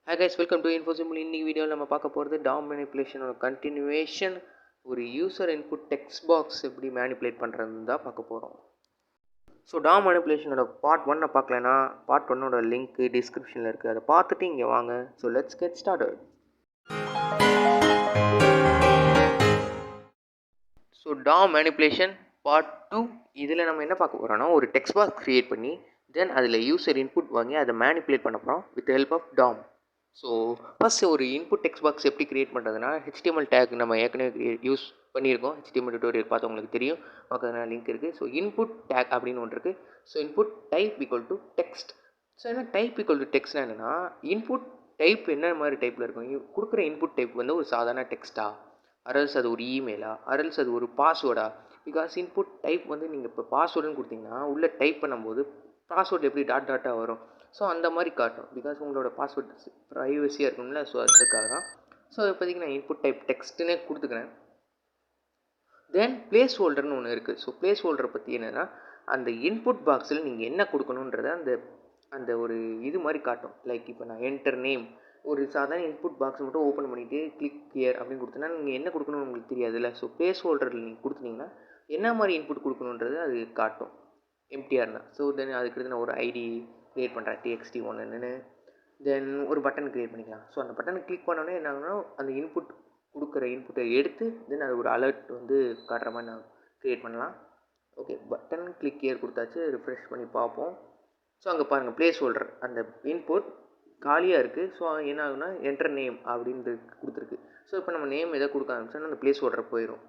Hi guys, welcome to InfoSimple. இன்னைக்கு வீடியோவில் நம்ம பார்க்க போகிறது டாம் மேனிப்புலேஷனோட கண்டினியூவேஷன். ஒரு யூசர் இன்புட் டெக்ஸ்ட் பாக்ஸ் எப்படி மேனிப்புலேட் பண்ணுறதுன்னு தான் பார்க்க போகிறோம். ஸோ டாம் மேனிப்புலேஷனோட பார்ட் 1 பார்க்கலன்னா பார்ட் 1ஓட லிங்க் டிஸ்கிரிப்ஷனில் இருக்குது, அதை பார்த்துட்டு இங்கே வாங்க. So let's get started. So Tom manipulation part 2, இதில் நம்ம என்ன பார்க்க போகிறோம்னா ஒரு டெக்ஸ்ட் பாக்ஸ் க்ரியேட் பண்ணி தென் அதில் யூசர் இன்புட் வாங்கி அதை மேனிப்புலேட் பண்ண போகிறோம் with help of DOM. So first ஒரு இன்புட் டெக்ஸ்ட் பாக்ஸ் எப்படி க்ரியேட் பண்ணுறதுனா HTML டேக் நம்ம ஏற்கனவே யூஸ் பண்ணியிருக்கோம். HTML டியூட்டோரியல் பார்த்து உங்களுக்கு தெரியும், பார்க்கறதுனா லிங்க் இருக்குது. ஸோ இன்புட் டேக் அப்படின்னு ஒன்று இருக்குது. So input type equal to text. So என்ன டைப் ஈக்குவல் டு டெக்ஸ்ட்னா என்னென்னா இன்புட் டைப் என்ன மாதிரி டைப்பில் இருக்கும், கொடுக்குற இன்புட் டைப் வந்து ஒரு சாதாரண டெக்ஸ்ட்டா, அரல்ஸ் அது ஒரு இமெயிலா, அரல்ஸ் அது ஒரு பாஸ்வேர்டா. பிகாஸ் இன்புட் டைப் வந்து நீங்கள் இப்போ பாஸ்வேர்டுன்னு கொடுத்தீங்கன்னா உள்ளே டைப் பண்ணும்போது பாஸ்வேர்டு எப்படி டாட்டாக வரும், ஸோ அந்த மாதிரி காட்டும். பிகாஸ் உங்களோட பாஸ்வேர்ட் ப்ரைவசியாக இருக்கும்ல, ஸோ அதுக்காக தான். ஸோ இப்போதைக்கு நான் இன்புட் டைப் டெக்ஸ்ட்டுன்னே கொடுத்துக்கிறேன். தென் பிளேஸ் ஹோல்டர்னு ஒன்று இருக்குது. ஸோ பிளேஸ் ஹோல்டரை பற்றி என்னென்னா அந்த இன்புட் பாக்ஸில் நீங்கள் என்ன கொடுக்கணுன்றத அந்த அந்த ஒரு இது மாதிரி காட்டும். லைக் இப்போ நான் என்டர் நேம், ஒரு சாதாரண இன்புட் பாக்ஸ் மட்டும் ஓப்பன் பண்ணிவிட்டு கிளிக் ஹியர் அப்படின்னு கொடுத்தோன்னா நீங்கள் என்ன கொடுக்கணும்னு உங்களுக்கு தெரியாதுல்ல. ஸோ பிளேஸ் ஹோல்டரில் நீங்கள் கொடுத்தீங்கன்னா என்ன மாதிரி இன்புட் கொடுக்கணுன்றது அது காட்டும் எம்டிஆர் இருந்தால். ஸோ தென் அதுக்கு நான் ஒரு ஐடி க்ரியேட் பண்ணுறேன், txt1ன்னு. தென் ஒரு பட்டன் க்ரியேட் பண்ணிக்கலாம். ஸோ அந்த பட்டனை கிளிக் பண்ணோன்னே என்ன ஆகுனா அந்த இன்புட் கொடுக்குற இன்புட்டை எடுத்து தென் அது ஒரு அலர்ட் வந்து காட்டுற மாதிரி நான் க்ரியேட் பண்ணலாம். ஓகே, பட்டன் கிளிக் ஹியர் கொடுத்தாச்சு. ரிஃப்ரெஷ் பண்ணி பார்ப்போம். ஸோ அங்கே பாருங்கள் பிளேஸ் ஹோல்டர் அந்த இன்புட் காலியாக இருக்குது. ஸோ என்ன ஆகுனா என்டர் நேம் அப்படின்றது கொடுத்துருக்கு. ஸோ இப்போ நம்ம நேம் எதை கொடுக்க ஆரம்பிச்சோன்னா அந்த பிளேஸ் ஹோல்டர் போயிடும்.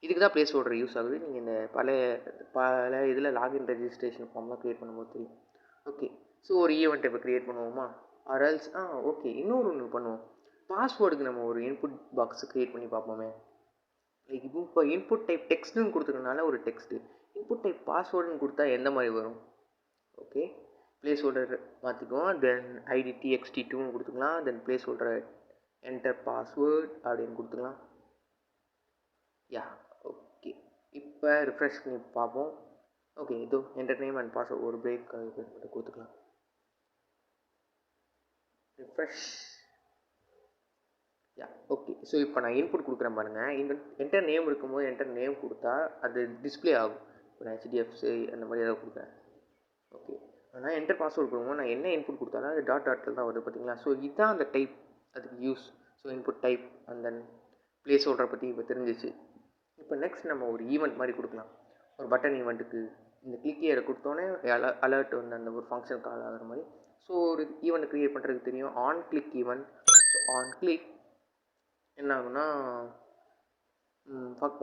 இதுக்கு தான் பிளேஸ் ஹோல்டர் யூஸ் ஆகுது. நீங்கள் இந்த பல இதில் லாகின் ரெஜிஸ்ட்ரேஷன் ஃபார்ம்லாம் க்ரியேட் பண்ணும்போது தெரியும். ஓகே, ஸோ ஒரு ஈவெண்ட் இப்போ க்ரியேட் பண்ணுவோமா, அரல்ஸ் ஓகே இன்னொரு ஒன்று பண்ணுவோம். பாஸ்வேர்டுக்கு நம்ம ஒரு இன்புட் பாக்ஸ் க்ரியேட் பண்ணி பார்ப்போமே. லைக் இப்போ இன்புட் டைப் டெக்ஸ்ட்டுன்னு கொடுத்துருக்கனால ஒரு டெக்ஸ்ட்டு, இன்புட் டைப் பாஸ்வேர்டுன்னு கொடுத்தா எந்த மாதிரி வரும். ஓகே, பிளேஸ் ஹோல்டர் மாற்றிக்குவோம். தென் ஐடி txt2ன்னு கொடுத்துக்கலாம். தென் பிளேஸ் ஹோல்டரை என்டர் பாஸ்வேர்ட் அப்படின்னு கொடுத்துக்கலாம். யா ஓகே, இப்போ ரிஃப்ரெஷ் பண்ணி பார்ப்போம். ஓகே, இதோ என்டர் நேம் அண்ட் பாஸ்வேர்ட் ஒரு பிரேக் மட்டும் கொடுத்துக்கலாம். ரிஃப்ரெஷ். யா ஓகே, ஸோ இப்போ நான் இன்புட் கொடுக்குறேன் பாருங்கள். என்டர் நேம் இருக்கும்போது என்டர் நேம் கொடுத்தா அது டிஸ்பிளே ஆகும். இப்போ நான் HDFC அந்த மாதிரி ஏதாவது கொடுக்குறேன். ஓகே, ஆனால் என்டர் பாஸ்வேர்ட் கொடுக்கும்போது நான் என்ன இன்புட் கொடுத்தாலும் அது டாட்டில் தான் வருது பார்த்தீங்களா. ஸோ இதுதான் அந்த டைப், அதுக்கு use. So input type and then பிளேஸ் ஹோல்டரை பற்றி இப்போ தெரிஞ்சிச்சு. இப்போ நெக்ஸ்ட் நம்ம ஒரு ஈவெண்ட் மாதிரி கொடுக்கலாம். ஒரு பட்டன் ஈவெண்ட்டுக்கு இந்த கிளிக் ஹியரை கொடுத்தோன்னே அலர்ட் வந்து அந்த ஒரு ஃபங்க்ஷன் கால் ஆகிற மாதிரி. ஸோ ஒரு ஈவெண்ட் க்ரியேட் பண்ணுறதுக்கு தெரியும் on click event. So on click என்ன ஆகுனா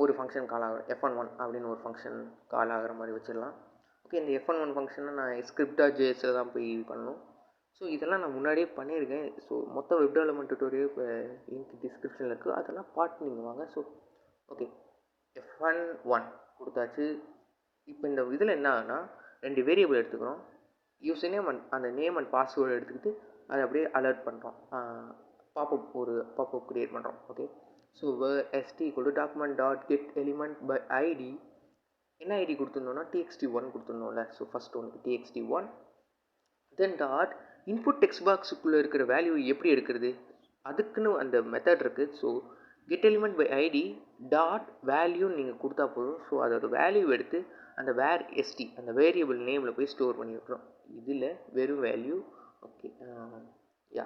ஒரு ஃபங்க்ஷன் கால் ஆகும், F11 அப்படின்னு ஒரு ஃபங்க்ஷன் கால் ஆகிற மாதிரி வச்சிடலாம். ஓகே, இந்த F11 ஃபங்க்ஷனை நான் ஸ்கிரிப்ட்.js தான் போய் பண்ணணும். ஸோ இதெல்லாம் நான் முன்னாடியே பண்ணியிருக்கேன். ஸோ மொத்த வெப் டெவலப்மெண்ட் டியூட்டோரியல் இப்போ லிங்க் டிஸ்கிரிப்ஷனில் இருக்குது, அதெல்லாம் பார்த்து நீங்கள் வாங்க. ஸோ ஓகே, F11 கொடுத்தாச்சு. இப்போ இந்த இதில் என்ன ஆகுனா 2 வேரியபிள் எடுத்துக்கிறோம். யூசர் நேம் அண்ட் அந்த நேம் அண்ட் பாஸ்வேர்டு எடுத்துக்கிட்டு அதை அப்படியே அலர்ட் பண்ணுறோம். ஒரு பாப்அப் க்ரியேட் பண்ணுறோம். Okay, so st = document.getElementById. என்ன ஐடி கொடுத்துருந்தோம்னா txt1 கொடுத்துருந்தோம்ல. ஸோ ஃபஸ்ட் ஒன்று txt1. தென் டாட் இன்புட் டெக்ஸ்ட் பாக்ஸுக்குள்ளே இருக்கிற வேல்யூ எப்படி எடுக்கிறது, அதுக்குன்னு அந்த மெத்தட் இருக்குது. ஸோ getElementById டாட் வேல்யூன்னு நீங்கள் கொடுத்தா போதும். ஸோ அதோட வேல்யூ எடுத்து அந்த வேர் எஸ்டி அந்த வேரியபிள் நேமில் போய் ஸ்டோர் பண்ணி விட்டுறோம். இதில் வெறும் வேல்யூ. ஓகே, யா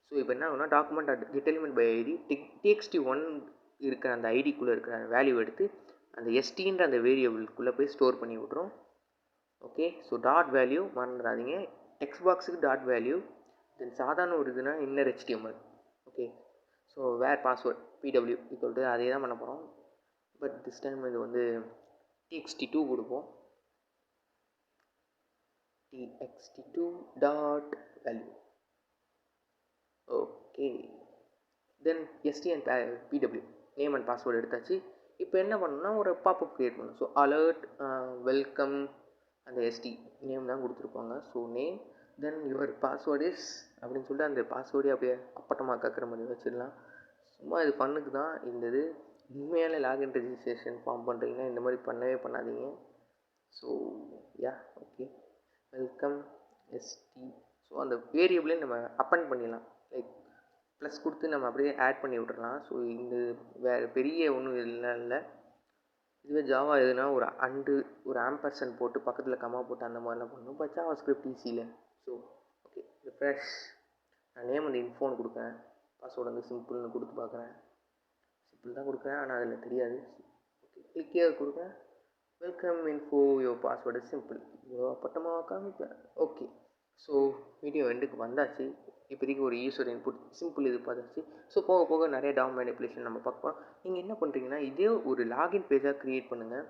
ஸோ இப்போ என்ன ஆகுனா டாக்குமெண்ட் அட் getElementById txt1 இருக்கிற அந்த ஐடிக்குள்ளே இருக்கிற அந்த வேல்யூ எடுத்து அந்த எஸ்டின்ற அந்த வேரியபிளுக்குள்ளே போய் ஸ்டோர் பண்ணி விட்றோம். ஓகே, ஸோ டாட் வேல்யூ மறந்துடாதீங்க. டெக்ஸ்ட் பாக்ஸுக்கு டாட் வேல்யூ. தென் சாதாரண ஒரு இதுனா inner HTML. Okay, so where password pw = அதே தான் பண்ண போகிறோம். பட் திஸ் டைம் இது வந்து txt2 கொடுப்போம். txt2 dot value. Okay, then st and pw name and password எடுத்தாச்சு. இப்போ என்ன பண்ணணும்னா ஒரு பாப்அப் க்ரியேட் பண்ணணும். ஸோ அலர்ட் வெல்கம் அந்த எஸ்டி நேம் தான் கொடுத்துருப்பாங்க. So name then your password is அப்படின்னு சொல்லிட்டு அந்த பாஸ்வேர்டே அப்படியே அப்பட்டமாக கேட்குற மாதிரி வச்சிடலாம். சும்மா இது பண்ணுக்கு தான் இந்த இது. உண்மையான லாகின் ரெஜிஸ்ட்ரேஷன் ஃபார்ம் பண்ணுறீங்கன்னா இந்த மாதிரி பண்ணவே பண்ணாதீங்க. ஸோ யா ஓகே, வெல்கம் எஸ்டி. ஸோ அந்த வேரியபிளை நம்ம அப்பெண்ட் பண்ணிடலாம். லைக் ப்ளஸ் கொடுத்து நம்ம அப்படியே ஆட் பண்ணி விட்டுறலாம். ஸோ இந்த வேறு பெரிய ஒன்றும் இதெல்லாம் இல்லை. இதுவே ஜாவா எதுனா ஒரு ஒரு ஆம்பர்சன்ட் போட்டு பக்கத்தில் கமா போட்டு அந்த மாதிரிலாம் பண்ணணும். இப்போ ஜாவாஸ்கிரிப்ட் ஈஸியில். So okay, refresh. நான் நேம் வந்து இன்ஃபோன்னு கொடுக்குறேன். பாஸ்வேர்டு வந்து சிம்பிள்னு கொடுத்து பார்க்குறேன். சிம்பிள் தான் கொடுக்குறேன், ஆனால் அதில் தெரியாது. ஓகே, கிளிக்கே கொடுக்குறேன். Welcome info, your password simple. இவ்வளோ பட்டமாக காமிப்பேன். ஓகே, ஸோ வீடியோ எண்டுக்கு வந்தாச்சு. இப்போதைக்கு ஒரு யூசர் இன்புட் சிம்பிள் இது பார்த்தாச்சு. ஸோ போக போக நிறைய டாம் மேனிப்புலேஷன் நம்ம பார்க்கலாம். நீங்கள் என்ன பண்ணுறீங்கன்னா, இதே ஒரு லாகின் பேஜாக க்ரியேட் பண்ணுங்கள்.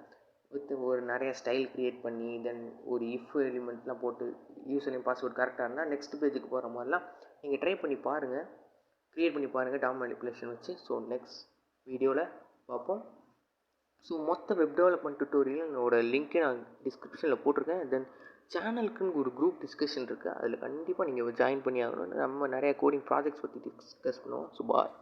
வித் ஒரு நிறைய ஸ்டைல் க்ரியேட் பண்ணி தென் ஒரு இஃப் எலிமெண்ட்லாம் போட்டு யூசர் நேம் பாஸ்வேர்டு கரெக்டாக இருந்தால் நெக்ஸ்ட் பேஜுக்கு போகிற மாதிரிலாம் நீங்கள் ட்ரை பண்ணி பாருங்கள். க்ரியேட் பண்ணி பாருங்கள் டாம் மேனிப்புலேஷன் வச்சு. ஸோ நெக்ஸ்ட் வீடியோவில் பார்ப்போம். ஸோ மொத்த வெப் டெவலப்மெண்ட் டுட்டோரியல் என்னோட லிங்க்கை நான் டிஸ்கிரிப்ஷனில் போட்டிருக்கேன். தென் சேனலுக்குன்னு ஒரு குரூப் டிஸ்கஷன் இருக்குது, அதில் கண்டிப்பாக நீங்கள் ஜாயின் பண்ணி ஆகணும். நம்ம நிறைய கோடிங் ப்ராஜெக்ட்ஸ் பற்றி டிஸ்கஸ் பண்ணுவோம். So bye.